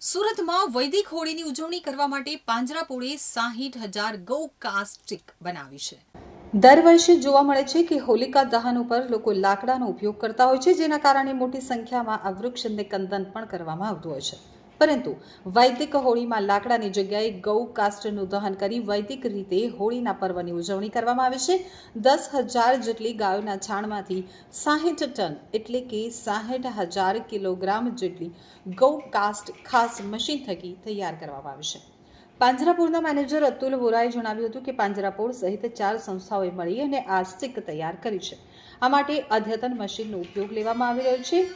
સુરતમાં વૈદિક હોળીની ઉજવણી કરવા માટે પાંજરાપોળે 60,000 ગૌ કાસ્ટ સ્ટીક બનાવી છે। દર વર્ષે જોવા મળે છે કે હોલિકા દહન ઉપર લોકો લાકડાનો ઉપયોગ કરતા હોય છે, જેના કારણે મોટી સંખ્યામાં આ વૃક્ષને કંદન પણ કરવામાં આવતું હોય છે। પરંતુ વૈદિક હોળીમાં લાકડાની જગ્યાએ ગૌ કાસ્ટનું દહન કરી વૈદિક રીતે હોળીના પર્વની ઉજવણી કરવામાં આવે છે। 10,000 જેટલી ગાયોના છાણમાંથી 60 ટન એટલે કે 60,000 કિલોગ્રામ જેટલી ગૌ કાસ્ટ ખાસ મશીન થકી તૈયાર કરવામાં આવે છે। પાંજરાપોળના મેનેજર અતુલ વોરાએ જણાવ્યું હતું કે પાંજરાપોળ સહિત 4 સંસ્થાઓએ મળી અને આ સ્ટીક તૈયાર કરી છે। આ માટે અદ્યતન મશીનનો ઉપયોગ લેવામાં આવી રહ્યો છે।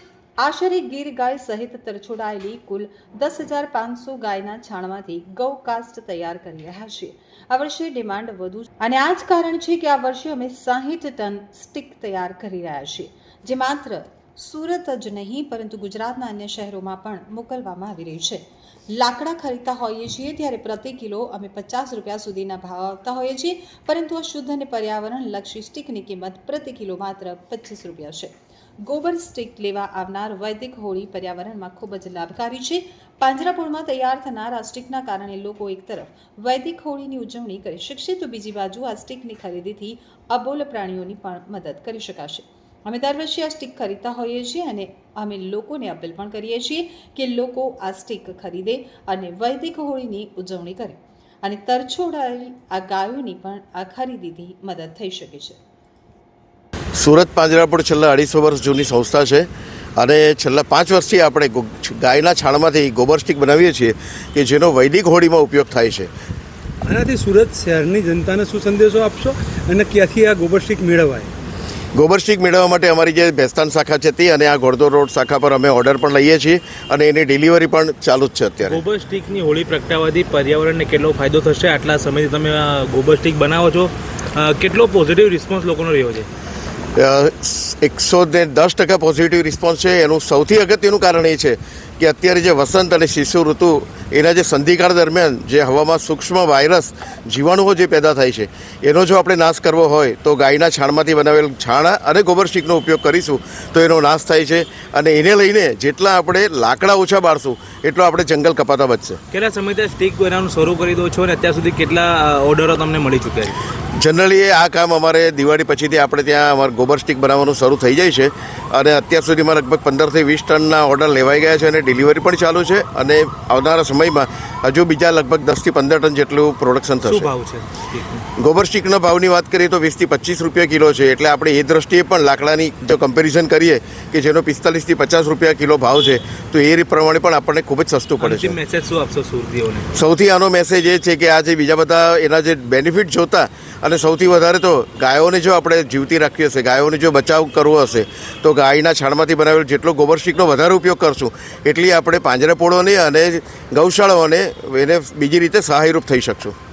આશરે ગીર ગાય સહિત તરછોડાયેલી કુલ 10,500 ગાયના છાણમાંથી ગૌ કાસ્ટ તૈયાર કરી રહ્યા છીએ। આ વર્ષે ડિમાન્ડ વધુ અને આ જ કારણ છે કે આ વર્ષે અમે 60 ટન સ્ટીક તૈયાર કરી રહ્યા છીએ, જે માત્ર સુરત જ નહીં પરંતુ ગુજરાતના અન્ય શહેરોમાં પણ મોકલવામાં આવી રહી છે। લાકડા ખરીદતા હોઈએ છીએ ત્યારે પ્રતિ કિલો અમે 50 રૂપિયા સુધીના ભાવ આપતા હોઈએ છીએ, પરંતુ આ શુદ્ધ અને પર્યાવરણ લક્ષી સ્ટીકની કિંમત પ્રતિ કિલો માત્ર 25 રૂપિયા છે। ગોબર સ્ટીક લેવા આવનાર વૈદિક હોળી પર્યાવરણમાં ખૂબ જ લાભકારી છે। પાંજરાપોળમાં તૈયાર થનાર આ સ્ટીકના કારણે લોકો એક તરફ વૈદિક હોળીની ઉજવણી કરી શકશે તો બીજી બાજુ આ સ્ટીકની ખરીદીથી અબોલ પ્રાણીઓની પણ મદદ કરી શકાશે। અમે દર વર્ષે આ સ્ટીક ખરીદતા હોઈએ છીએ અને અમે લોકોને અપીલ પણ કરીએ છીએ કે લોકો આ સ્ટીક ખરીદે અને વૈદિક હોળીની ઉજવણી કરે અને તરછોડાયેલી આ ગાયોની પણ આ ખરીદીથી મદદ થઈ શકે છે। સુરત પાંજરાપોળ છેલ્લા 250 વર્ષ જૂની સંસ્થા છે અને છેલ્લા 5 વર્ષથી આપણે ગાયના છાણમાંથી ગોબર સ્ટીક બનાવીએ છીએ કે જેનો વૈદિક હોળીમાં ઉપયોગ થાય છે। આનાથી સુરત શહેરની જનતાને શું સંદેશો આપશો અને ક્યાંથી આ ગોબર સ્ટીક મેળવાય? ગોબર સ્ટીક મેળવવા માટે અમારી જે બેસ્તાન શાખા છે તે અને આ ઘોડદોડ રોડ શાખા પર અમે ઓર્ડર પણ લઈએ છીએ અને એની ડિલિવરી પણ ચાલુ જ છે અત્યારે। ગોબર સ્ટીકની હોળી પ્રગટાવવાથી પર્યાવરણને કેટલો ફાયદો થશે? આટલા સમયથી તમે આ ગોબર સ્ટીક બનાવો છો, કેટલો પોઝિટિવ રિસ્પોન્સ લોકોનો રહ્યો છે? 110% પોઝિટિવ રિસ્પોન્સ છે। એનું સૌથી અગત્યનું કારણ એ છે કે અત્યારે જે વસંત અને શિશુ ઋતુ એના જે સંધિકાળ દરમિયાન જે હવામાં સૂક્ષ્મ વાયરસ જીવાણુઓ જે પેદા થાય છે એનો જો આપણે નાશ કરવો હોય તો ગાયના છાણમાંથી બનાવેલ છાણ અને ગોબર સ્ટીકનો ઉપયોગ કરીશું તો એનો નાશ થાય છે અને એને લઈને જેટલા આપણે લાકડા ઓછા બાળશું એટલો આપણે જંગલ કપાતા બચશે। કેટલા સમયથી સ્ટીક બનાવવાનું શરૂ કરી દો છો અને અત્યાર સુધી કેટલા ઓર્ડરો તમને મળી ચૂક્યા છે? જનરલી આ કામ અમારે દિવાળી પછીથી આપણે ત્યાં અમારે ગોબર સ્ટીક બનાવવાનું શરૂ થઈ જાય છે અને અત્યાર સુધીમાં લગભગ 15 થી 20 ટનના ઓર્ડર લેવાઈ ગયા છે અને ડિલિવરી પણ ચાલુ છે અને આવનારા સમયમાં હજુ બીજા લગભગ 10 થી 15 ટન જેટલું પ્રોડક્શન થશે। શું ભાવ છે ગોબર સ્ટીકના ભાવની વાત કરીએ તો 20 થી 25 રૂપિયા કિલો છે, એટલે આપણે એ દ્રષ્ટિએ પણ લાકડાની જો કમ્પેરિઝન કરીએ કે જેનો 45 થી 50 રૂપિયા કિલો ભાવ છે તો એ પ્રમાણે પણ આપણને ખૂબ જ સસ્તું પડે છે। મેસેજ શું આપશો સુરતીઓને? સૌથી આનો મેસેજ એ છે કે આ જે બીજા બધા એના જે બેનિફિટ જોતા અને સૌથી વધારે તો ગાયોને જો આપણે જીવતી રાખવી હશે, ગાયોને જો બચાવ કરવો હશે તો ગાયના છાણમાંથી બનાવેલ જેટલો ગોબર સ્ટીકનો વધારે ઉપયોગ કરશું એટલી આપણે પાંજરાપોળોને અને ગૌશાળાઓને એને બીજી રીતે સહાયરૂપ થઈ શકશું।